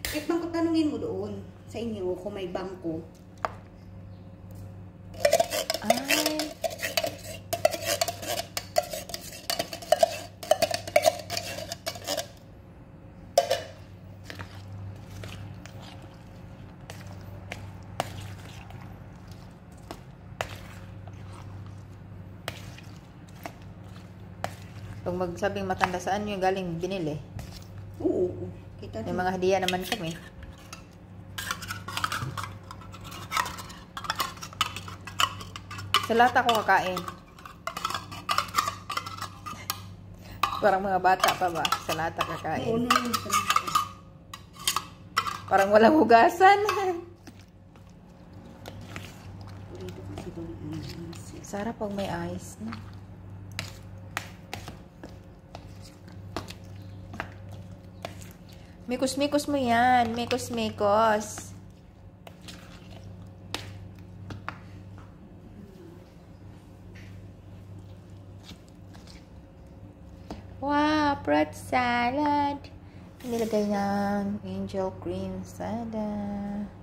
Kahit bang tanungin mo doon sa inyo kung may bangko. Ay. Pag magsabing matanda, saan nyo yung galing binili? Oo. Kita May mga hadiah naman kami. Sa lata ko kakain. Parang mga bata pa ba? Sa lata kakain. Oo, naman. Parang walang hugasan. Sarap pag may ice. Mikos-mikos mo yan. Mikos-mikos. Wow, fruit salad. Nilagay ng angel cream salad.